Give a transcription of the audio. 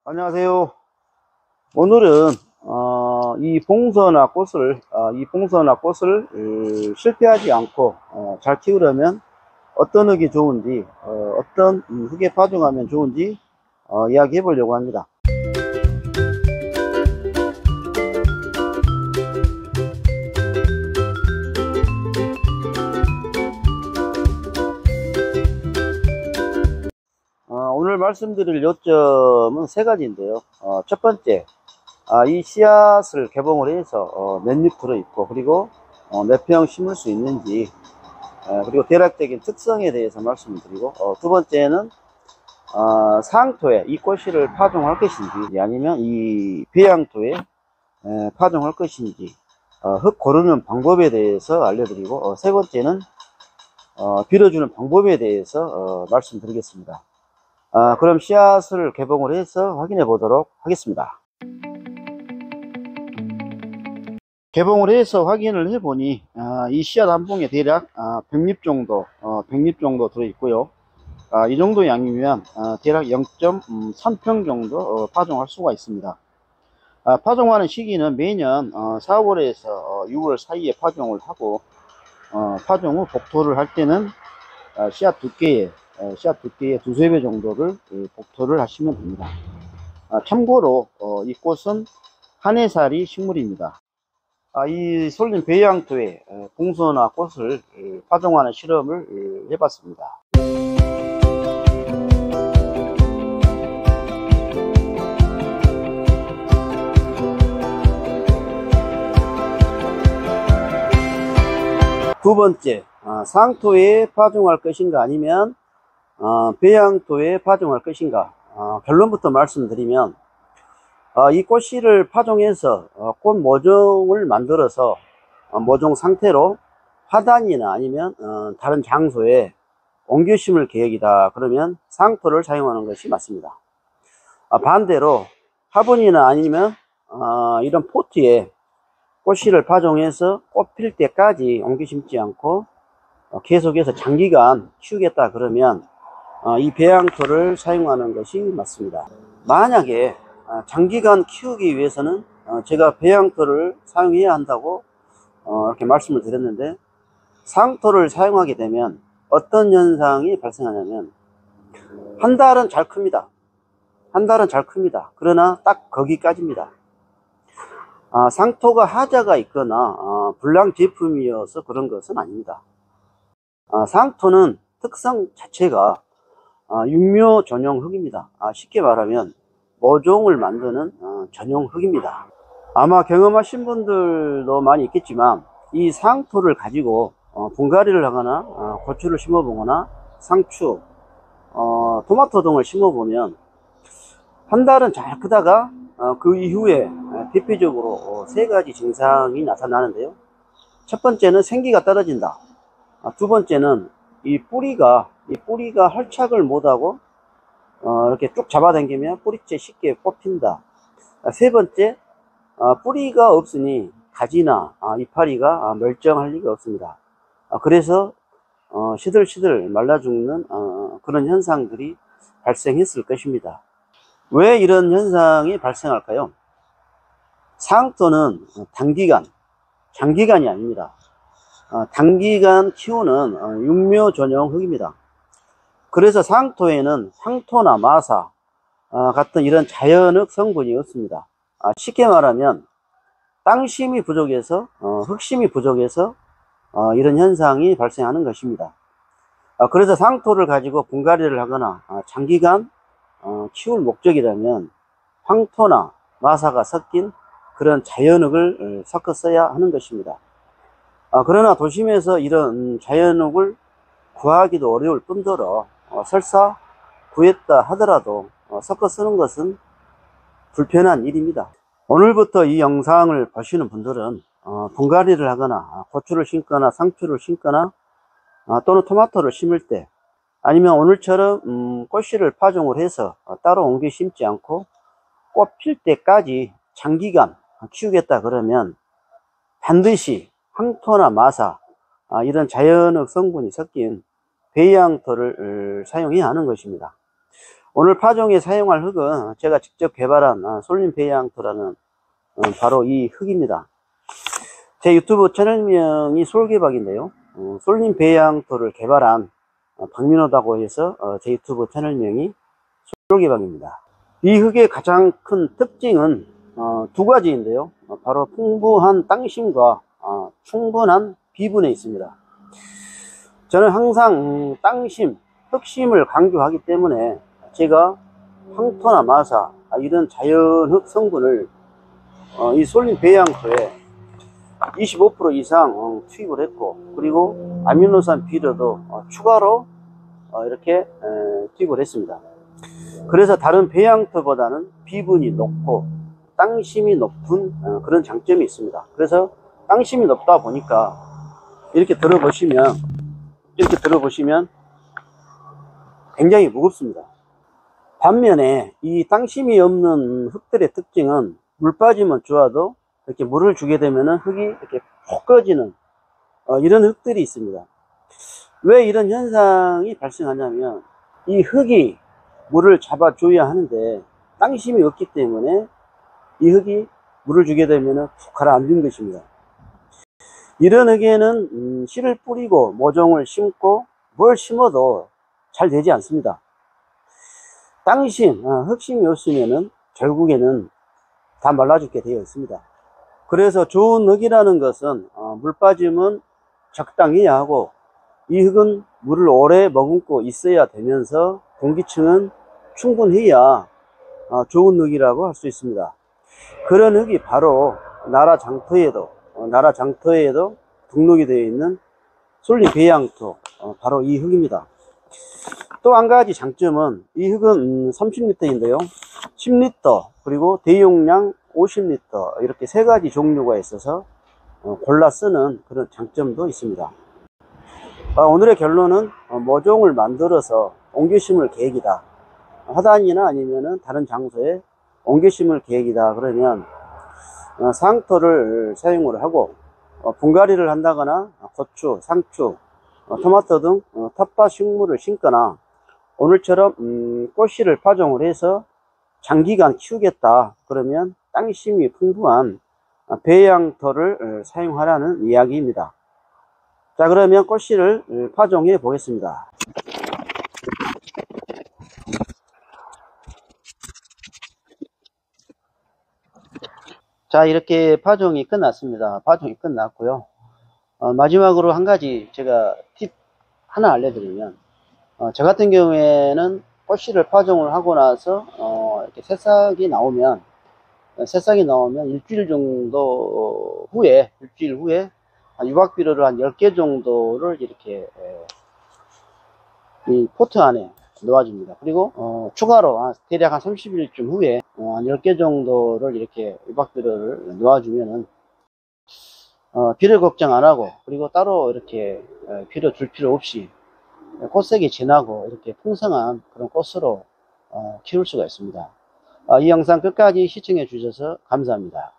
안녕하세요. 오늘은 이 봉선화 꽃을 실패하지 않고 잘 키우려면 어떤 흙이 좋은지, 어떤 흙에 파종하면 좋은지 이야기해 보려고 합니다. 오늘 말씀드릴 요점은 세 가지인데요. 첫 번째, 이 씨앗을 개봉을 해서 몇 잎 들어있고, 그리고 몇 평 심을 수 있는지, 그리고 대략적인 특성에 대해서 말씀을 드리고, 두 번째는 상토에 이 꽃씨를 파종할 것인지, 아니면 이 배양토에 파종할 것인지, 흙 고르는 방법에 대해서 알려드리고, 세 번째는 빌어주는 방법에 대해서 말씀드리겠습니다. 그럼 씨앗을 개봉을 해서 확인해 보도록 하겠습니다. 개봉을 해서 확인을 해 보니 이 씨앗 한 봉에 대략 100잎 정도 들어 있고요. 이 정도 양이면 대략 0.3평 정도 파종할 수가 있습니다. 파종하는 시기는 매년 4월에서 6월 사이에 파종을 하고, 파종 후 복토를 할 때는 씨앗 두께의 두세 배 정도를 복토를 하시면 됩니다. 참고로 이 꽃은 한해살이 식물입니다. 이 솔린 배양토에 봉선화 꽃을 파종하는 실험을 해봤습니다. 두 번째, 상토에 파종할 것인가 아니면 배양토에 파종할 것인가. 결론부터 말씀드리면 이 꽃씨를 파종해서 꽃 모종을 만들어서 모종 상태로 화단이나 아니면 다른 장소에 옮겨 심을 계획이다 그러면 상토를 사용하는 것이 맞습니다. 반대로 화분이나 아니면 이런 포트에 꽃씨를 파종해서 꽃 필 때까지 옮겨 심지 않고 계속해서 장기간 키우겠다 그러면 이 배양토를 사용하는 것이 맞습니다. 만약에 장기간 키우기 위해서는 제가 배양토를 사용해야 한다고 이렇게 말씀을 드렸는데, 상토를 사용하게 되면 어떤 현상이 발생하냐면 한 달은 잘 큽니다. 그러나 딱 거기까지입니다. 상토가 하자가 있거나 불량 제품이어서 그런 것은 아닙니다. 상토는 특성 자체가 육묘 전용 흙입니다. 쉽게 말하면 모종을 만드는 전용 흙입니다. 아마 경험하신 분들도 많이 있겠지만 이 상토를 가지고 분갈이를 하거나 고추를 심어 보거나 상추, 토마토 등을 심어 보면 한 달은 잘 크다가 그 이후에 대표적으로 세 가지 증상이 나타나는데요. 첫 번째는 생기가 떨어진다. 두 번째는 이 뿌리가 활착을 못하고 이렇게 쭉 잡아당기면 뿌리째 쉽게 뽑힌다. 세 번째, 뿌리가 없으니 가지나 이파리가 멀쩡할 리가 없습니다. 그래서 시들시들 말라 죽는 그런 현상들이 발생했을 것입니다. 왜 이런 현상이 발생할까요? 상토는 장기간이 아닙니다. 단기간 키우는 육묘 전용 흙입니다. 그래서 상토에는 황토나 마사 같은 이런 자연흙 성분이 없습니다. 쉽게 말하면 땅심이 부족해서 흙심이 부족해서 이런 현상이 발생하는 것입니다. 그래서 상토를 가지고 분갈이를 하거나 장기간 키울 목적이라면 황토나 마사가 섞인 그런 자연흙을 섞어 써야 하는 것입니다. 그러나 도심에서 이런 자연흙을 구하기도 어려울 뿐더러 설사 구했다 하더라도 섞어 쓰는 것은 불편한 일입니다. 오늘부터 이 영상을 보시는 분들은 분갈이를 하거나 고추를 심거나 상추를 심거나 또는 토마토를 심을 때, 아니면 오늘처럼 꽃씨를 파종을 해서 따로 옮겨 심지 않고 꽃 필 때까지 장기간 키우겠다 그러면 반드시 황토나 마사 이런 자연흙 성분이 섞인 배양토를 사용해야 하는 것입니다. 오늘 파종에 사용할 흙은 제가 직접 개발한 솔림 배양토라는 바로 이 흙입니다. 제 유튜브 채널명이 솔개박인데요. 솔림 배양토를 개발한 박민호다고 해서 제 유튜브 채널명이 솔개박입니다. 이 흙의 가장 큰 특징은 두 가지인데요. 바로 풍부한 땅심과 충분한 비분에 있습니다. 저는 항상 땅심, 흙심을 강조하기 때문에 제가 황토나 마사 이런 자연흙 성분을 이 솔림 배양토에 25% 이상 투입을 했고, 그리고 아미노산 비료도 추가로 이렇게 투입을 했습니다. 그래서 다른 배양토보다는 비분이 높고 땅심이 높은 그런 장점이 있습니다. 그래서 땅심이 높다 보니까 이렇게 들어보시면 굉장히 무겁습니다. 반면에 이 땅심이 없는 흙들의 특징은 물 빠지면 좋아도 이렇게 물을 주게 되면 흙이 이렇게 푹 꺼지는 이런 흙들이 있습니다. 왜 이런 현상이 발생하냐면 이 흙이 물을 잡아줘야 하는데 땅심이 없기 때문에 이 흙이 물을 주게 되면 푹 가라앉는 것입니다. 이런 흙에는 씨를 뿌리고 모종을 심고 뭘 심어도 잘 되지 않습니다. 땅심, 흙심이 없으면은 결국에는 다 말라 죽게 되어 있습니다. 그래서 좋은 흙이라는 것은 물 빠짐은 적당히 해야 하고, 이 흙은 물을 오래 머금고 있어야 되면서 공기층은 충분해야 좋은 흙이라고 할 수 있습니다. 그런 흙이 바로 나라 장터에도 등록이 되어 있는 솔림 배양토, 바로 이 흙입니다. 또 한 가지 장점은 이 흙은 30리터인데요 10리터 그리고 대용량 50리터 이렇게 세 가지 종류가 있어서 골라 쓰는 그런 장점도 있습니다. 오늘의 결론은 모종을 만들어서 옮겨 심을 계획이다, 화단이나 아니면은 다른 장소에 옮겨 심을 계획이다 그러면 상토를 사용을 하고 분갈이를 한다거나 고추, 상추, 토마토 등 텃밭 식물을 심거나 오늘처럼 꽃씨를 파종을 해서 장기간 키우겠다 그러면 땅심이 풍부한 배양토를 사용하라는 이야기입니다. 자, 그러면 꽃씨를 파종해 보겠습니다. 자, 이렇게 파종이 끝났습니다. 파종이 끝났고요. 마지막으로 한 가지 제가 팁 하나 알려드리면, 저 같은 경우에는 꽃씨를 파종을 하고 나서 이렇게 새싹이 나오면 일주일 후에 유박비료를 한 10개 정도를 이렇게 이 포트 안에 놓아줍니다. 그리고 추가로 대략 한 30일쯤 후에 한 10개 정도를 이렇게 유박비료를 놓아주면은 비료 걱정 안 하고, 그리고 따로 이렇게 비료 줄 필요 없이 꽃색이 진하고 이렇게 풍성한 그런 꽃으로 키울 수가 있습니다. 이 영상 끝까지 시청해 주셔서 감사합니다.